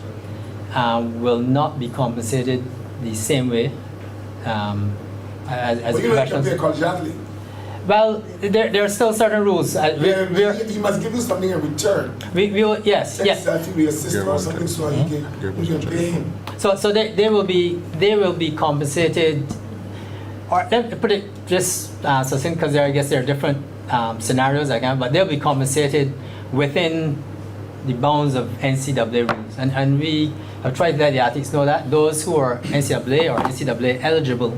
will not be compensated the same way as But you don't professionals. be a college athlete. Well, there are still certain rules. He must give you something in return. We will, yes. I think we assist or something so you can pay him. So they will be compensated, or let me put it just succinct because I guess there are different scenarios again, but they'll be compensated within the bounds of NCAA rules, and we have tried to let the athletes know that those who are NCAA or NCAA eligible,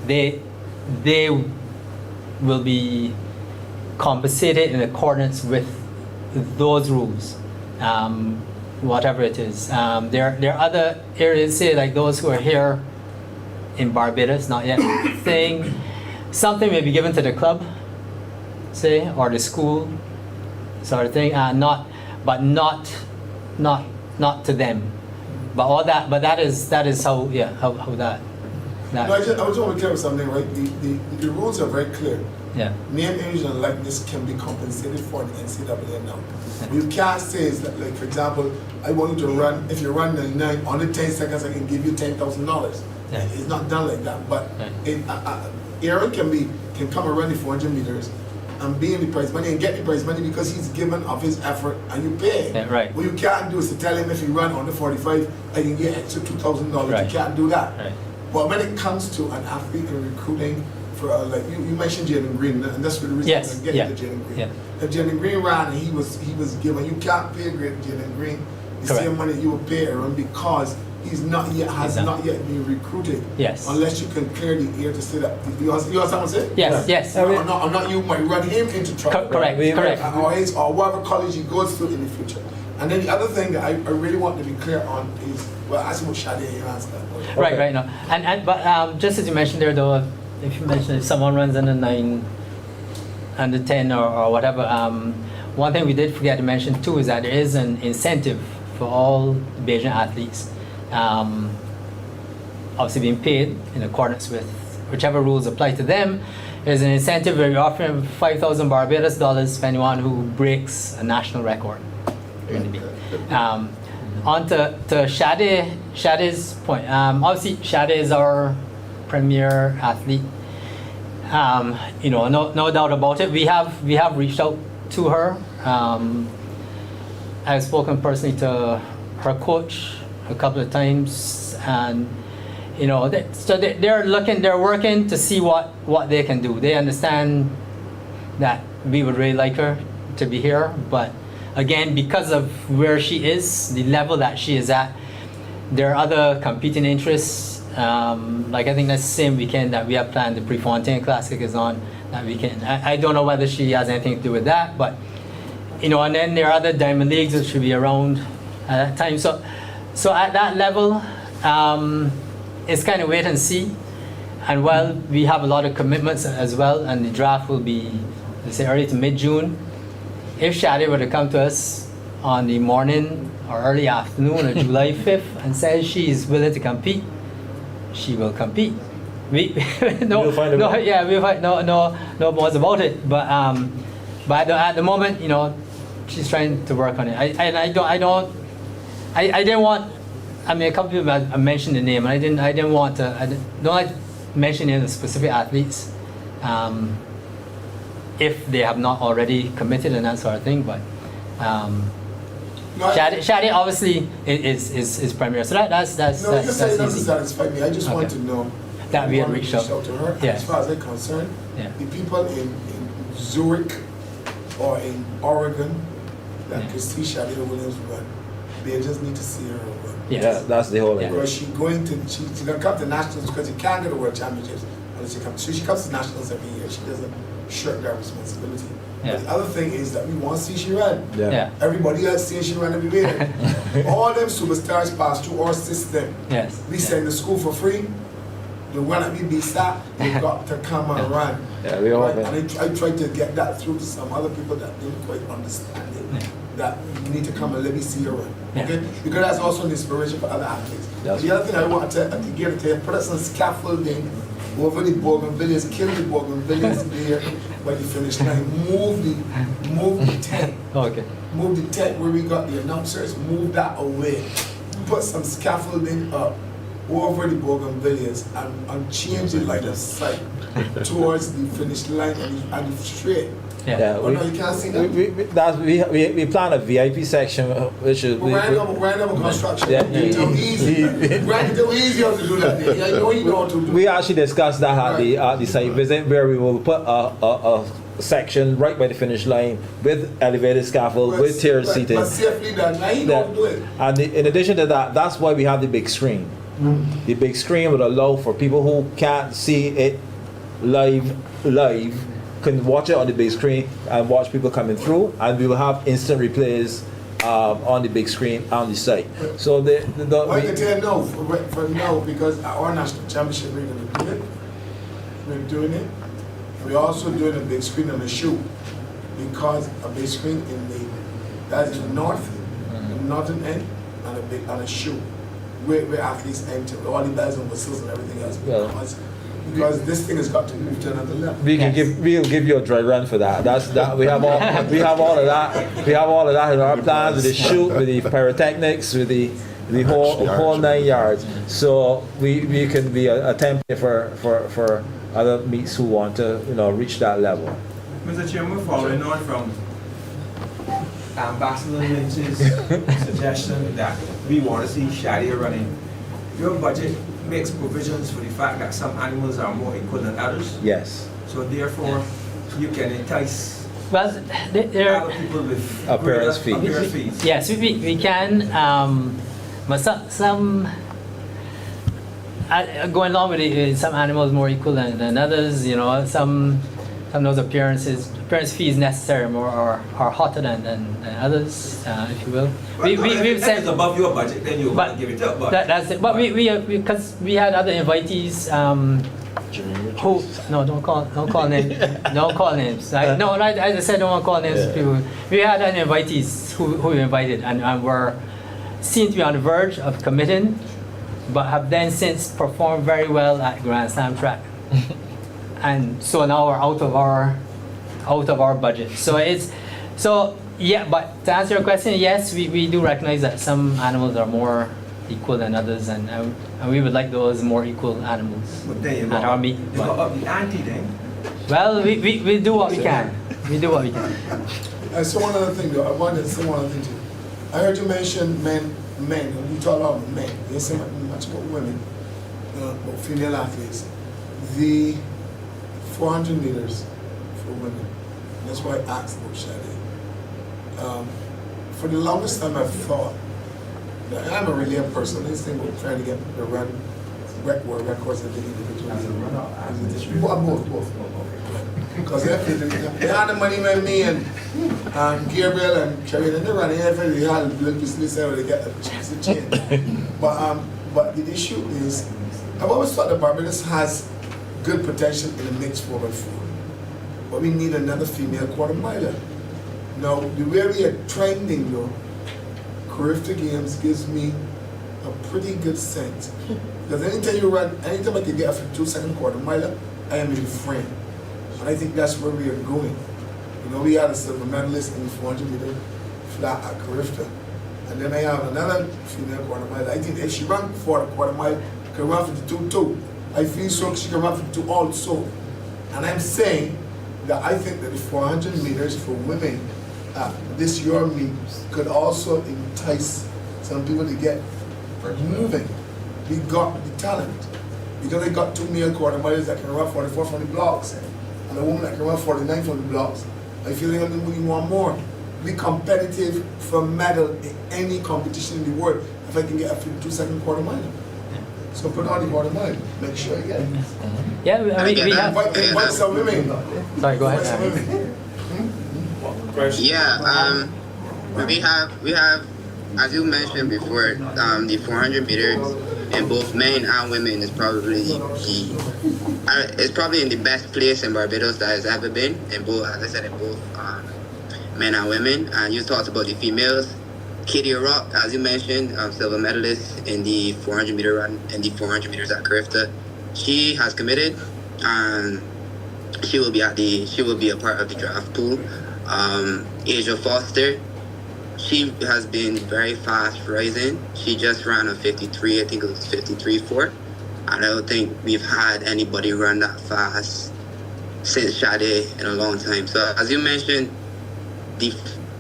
they will be compensated in accordance with those rules. Whatever it is. There are other areas, say like those who are here in Barbados, not yet saying something may be given to the club, say, or the school, sort of thing, not to them. But that is how that. No, I just want to clear something, right? The rules are very clear. Yeah. Name, image, and likeness can be compensated for in NCAA now. You can't say, is that, like, for example, I want you to run, if you run the 9 under 10 seconds, I can give you $10,000. Yeah. It's not done like that. But Right. Aaron can come and run the 400 meters and be in the prize money and get the prize money because he's given of his effort and you pay. Yeah, right. What you can't do is to tell him if he run under 45, I can get extra $2,000. Right. You can't do that. Right. But when it comes to an athlete and recruiting, for like you mentioned Jalen Green, and that's for the reason Yes, I'm getting yeah, to Jalen Green. yeah. If Jalen Green ran and he was given, you can't pay Jalen Green the Correct. same money you would pay Aaron because he's not yet not yet been recruited. Yes. Unless you can clear the air to say that. You understand what I'm saying? Yes. I'm not you might run him into trouble. Correct. Or whatever college he goes to in the future. And then the other thing that I really want to be clear on is, well, ask what Shadi you answer that. Right. No. But just as you mentioned there, though, if you mentioned if someone runs under 9, under 10, or whatever, one thing we did forget to mention too is that there is an incentive for all Bajan athletes, obviously being paid in accordance with whichever rules apply to them. There's an incentive where we're offering 5,000 Barbados dollars for anyone who breaks a national record during the meet. On to Shade's point. Obviously, Shade is our premier athlete. No doubt about it. We have reached out to her. I've spoken personally to her coach a couple of times, and they're working to see what they can do. They understand that we would really like her to be here, but again, because of where she is, the level that she is at, there are other competing interests. Like I think that's the same weekend that we have planned, the Prefontaine Classic is on that weekend. I don't know whether she has anything to do with that, but and then there are other Diamond Leagues that should be around at that time. So at that level, it's kind of wait and see. And while we have a lot of commitments as well, and the draft will be, let's say, early to mid-June, if Shadi were to come to us on the morning or early afternoon of July 5th and says she's willing to compete, she will compete. We'll find no bones about it. But at the moment, she's trying to work on it. I didn't want. I mean, a couple people have mentioned the name, and I didn't want to. I don't like mentioning the specific athletes, if they have not already committed and that sort of thing. But Shadi obviously is premier, so that's No, you just say it doesn't easy. satisfy me. I just want to know That we had want to reached out. to her. Yeah. As far as I'm concerned, Yeah. the people in Zurich or in Oregon that could see Shadi Williams run they just need to see her run. Yes. Yeah, that's the whole idea. Because she's gonna come to nationals because you can't go to world championships unless she comes. So she comes to nationals every year. She doesn't shirk that responsibility. Yeah. But the other thing is that we want to see she run. Yeah. Everybody else sees she run everywhere. All them superstars pass through our system. Yes. We send to school for free. The one that we be sat, they got to come and run. Yeah, we all Right? And I tried to get that through to some other people that didn't quite understand it. Yeah. That you need to come and let me see you run. Yeah. Okay? Because that's also an inspiration for other athletes. Yes. The other thing I want to give to you, put us on scaffolding over the bougainvilleas, kill the bougainvilleas there by the finish line. Move the tent. Okay. Move the tent where we got the announcers, move that away. Put some scaffolding up over the bougainvilleas and change the line of sight towards the finish line and the straight. Yeah. Oh, no, you can't see that? We plan a VIP section, which is. Random construction. Yeah. It's too easy. It's too easy to do that. Yeah, you know how to do. We actually discussed that at the site visit, where we will put a section right by the finish line with elevated scaffold, with tiered seating. But safely done. Now you know how to do it. And in addition to that, that's why we have the big screen. The big screen would allow for people who can't see it live can watch it on the big screen and watch people coming through, and we will have instant replays on the big screen on the site. So I can tell you no, for no, because our national championship we're going to do it. We're doing it. We're also doing a big screen on the shoe, because a big screen that's in the northern end, and a shoe where athletes enter, all the bells and whistles and everything else. Because this thing has got to move to another level. We'll give you a dry run for that. We have all of that. We have all of that in our plans, with the shoot, with the pyrotechnics, with the whole 9 yards. So we can be a template for other meets who want to reach that level. Mr. Chairman, following on from Ambassador Lynch's suggestion that we want to see Shadia running, your budget makes provisions for the fact that some animals are more equal than others. Yes. So therefore, you can entice Well, there other people with appearance fees. appearance fees. yes, we can, but some going along with it, some animals more equal than others. Some those appearance fees necessary more are hotter than others, if you will. We've If said it's above your budget, then you but give it up. But that's it. But we because we had other invitees. Who? No, don't call names. Don't call names. I said don't want to call names. Yeah. People. We had other invitees who we invited and were seen to be on the verge of committing, but have then since performed very well at Grand Slam track. And so now we're out of our budget. But to answer your question, yes, we do recognize that some animals are more equal than others, and we would like those more equal animals But then you at our meet. got up the ante then. Well, we do what we can. We do what we can. And so one other thing though, I wanted to say one other thing too. I heard you mention men, and you talk about men. You say much about women, about female athletes. The 400 meters for women. That's why I asked about Shadi. For the longest time I've thought, that I'm a relay person, this thing about trying to get the run records of the individuals. Both. Because they had the money when me and Gabriel and Kerry, and they ran everything. They had to say where they get the change. But the issue is, I've always thought that Barbados has good potential in the mixed 4x4. But we need another female quarter miler. Now, the way we are trending though, Carifta Games gives me a pretty good sense. Because anytime I can get a 52-second quarter miler, I am in frame. And I think that's where we are going. We had a silver medalist in the 400 meter flat at Carifta. And then I have another female quarter miler. I think if she ran for a quarter mile, she can run 52 too. I feel so she can run 52 also. And I'm saying that I think that the 400 meters for women this year meet could also entice some people to get moving. We got the talent. Because I got 2 male quarter milers that can run 44 from the blocks, and a woman that can run 49 from the blocks. I feel like I really want more. be competitive for medal in any competition in the world if I can get a 52-second quarter mile. So put on the quarter mile. Make sure you get it. Yeah, I mean, we have. Invite some women. Sorry, go Invite some ahead. women. Yeah, we have, as you mentioned before, the 400 meters in both men and women is probably it's probably in the best place in Barbados that has ever been in both, as I said, in both men and women. And you talked about the females. Katie Rock, as you mentioned, silver medalist in the 400 meter run and the 400 meters at Carifta. She has committed, and she will be a part of the draft pool. Asia Foster, she has been very fast rising. She just ran a 53, I think it was 53.4. And I don't think we've had anybody run that fast since Sade in a long time. So as you mentioned, the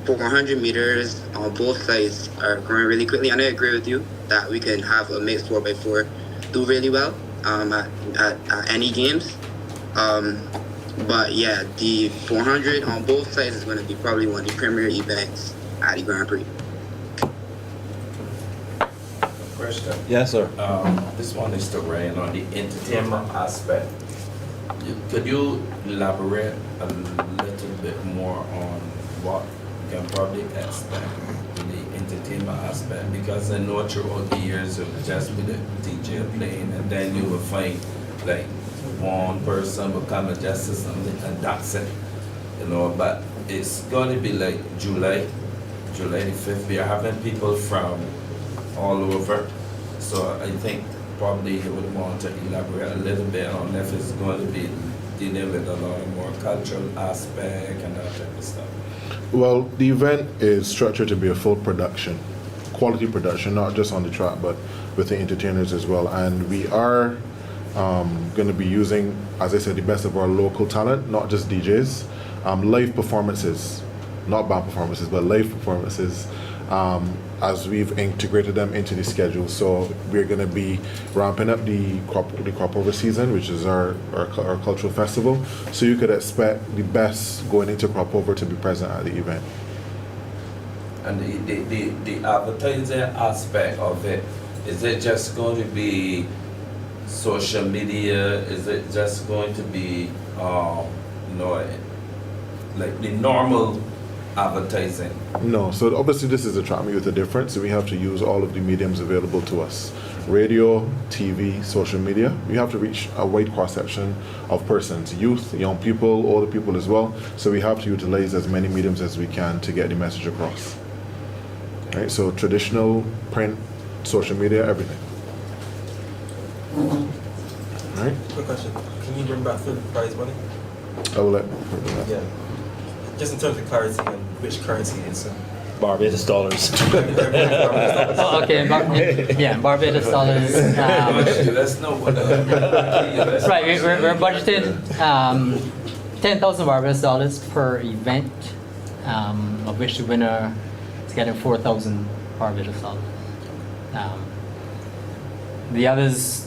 400 meters on both sides are growing really quickly. And I agree with you that we can have a mixed 4x4 do really well at any games. But yeah, the 400 on both sides is going to be probably one of the premier events at the Grand Prix. Question. Yes, sir. This one is to Ryan on the entertainment aspect. Could you elaborate a little bit more on what you can probably expect in the entertainment aspect? Because I know throughout the years it would just be the DJ playing, and then you will find like one person become a justice and that's it, you know. But it's going to be like July the 5th. We are having people from all over, so I think probably you would want to elaborate a little bit on if it's going to be dealing with a lot of more cultural aspect and that type of stuff. Well, the event is structured to be a full production, quality production, not just on the track, but with the entertainers as well. And we are going to be using, as I said, the best of our local talent, not just DJs, live performances, not band performances, but live performances, as we've integrated them into the schedule. So we're going to be ramping up the crop over season, which is our cultural festival. So you could expect the best going into crop over to be present at the event. And the advertising aspect of it, is it just going to be social media? Is it just going to be, like the normal advertising? No, so obviously this is a track meet with a difference. So we have to use all of the mediums available to us. Radio, TV, social media. We have to reach a wide cross-section of persons, youth, young people, older people as well. So we have to utilize as many mediums as we can to get the message across. Right, so traditional, print, social media, everything. Right? Quick question. Can you bring back the prize money? I will let. Yeah. Just in terms of currency and which currency it is. Barbados dollars. Oh, okay, Barbados dollars. Let's know what Right, we're budgeted $10,000 Barbados dollars per event, of which the winner is getting 4,000 Barbados dollars. The others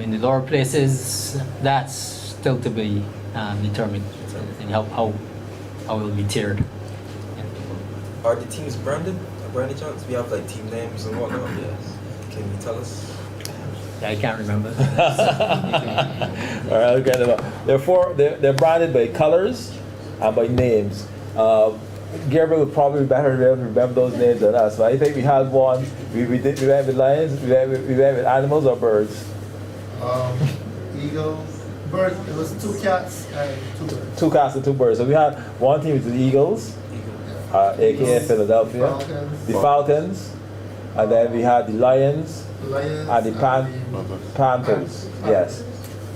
in the lower places, that's still to be determined, and how it will be tiered. Are the teams branded by any chance? We have like team names and whatnot. Yes. Can you tell us? I can't remember. All right, okay. They're branded by colors and by names. Gabriel would probably be better to be able to remember those names than us. But I think we had one. We went with lions. We went with animals or birds. Eagles. Birds. It was 2 cats and 2 birds. 2 cats and 2 birds. So we had one team with the Eagles, aka Philadelphia, Falcons. the Falcons, and then we had the Lions, Lions and the Panthers. Yes,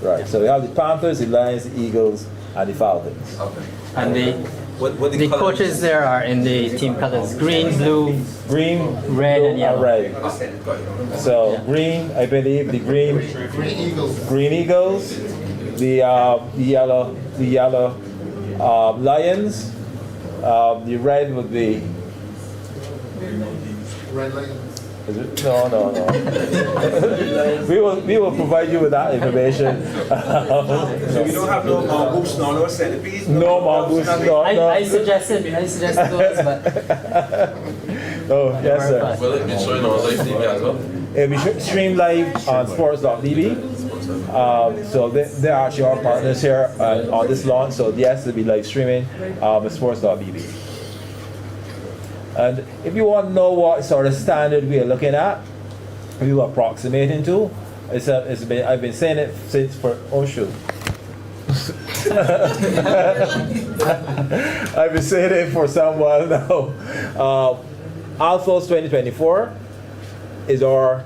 right. So we have the Panthers, the Lions, the Eagles, and the Falcons. Okay. And the coaches there are in the team colors: green, blue, Green, red, blue, and yellow. red. So green, I believe the green Eagles, the yellow Lions, the red would be Red Lions. Is it? No. we will provide you with that information. So we don't have no mongoose, no centipedes? No mongoose, no. I suggested those, but Oh, yes, sir. Will it be showing on live TV as well? It'll be streamed live on sports.tv. So they're actually our partners here on this launch. So yes, it'll be live streaming at sports.tv. And if you want to know what sort of standard we are looking at, we are approximating to, I've been saying it since for I've been saying it for some while now. Alphos 2024 is our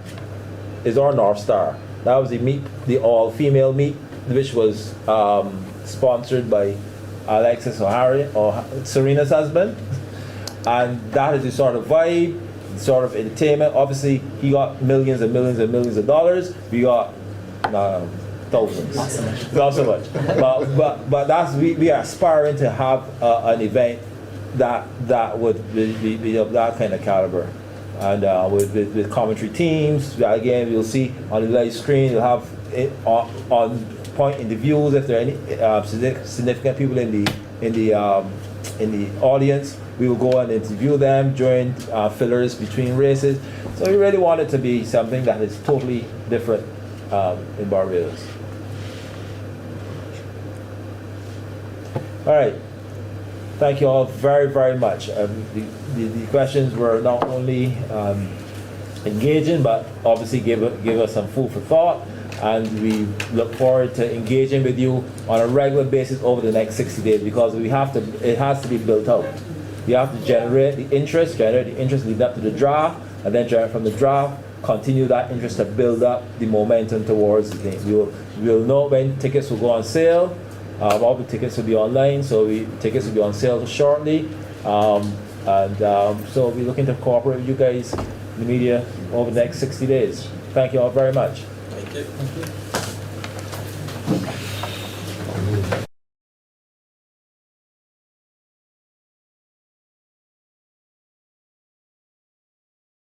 North Star. That was the all-female meet, which was sponsored by Alexis O'Hara, or Serena's husband. And that is the sort of vibe, sort of entertainment. Obviously, he got millions and millions and millions of dollars. We got thousands. Not so much. But that's we are aspiring to have an event that would be of that kind of caliber. And with commentary teams, again, you'll see on the live screen, you'll have it on point interviews if there are any significant people in the audience. We will go and interview them during fillers between races. So we really want it to be something that is totally different in Barbados. All right. Thank you all very, very much. The questions were not only engaging, but obviously give us some food for thought. And we look forward to engaging with you on a regular basis over the next 60 days, because it has to be built out. You have to generate the interest leading up to the draft, and then generate from the draft, continue that interest to build up the momentum towards the thing. We'll know when tickets will go on sale. All the tickets will be online, so tickets will be on sale shortly. So we'll be looking to cooperate with you guys, the media, over the next 60 days. Thank you all very much. Thank you.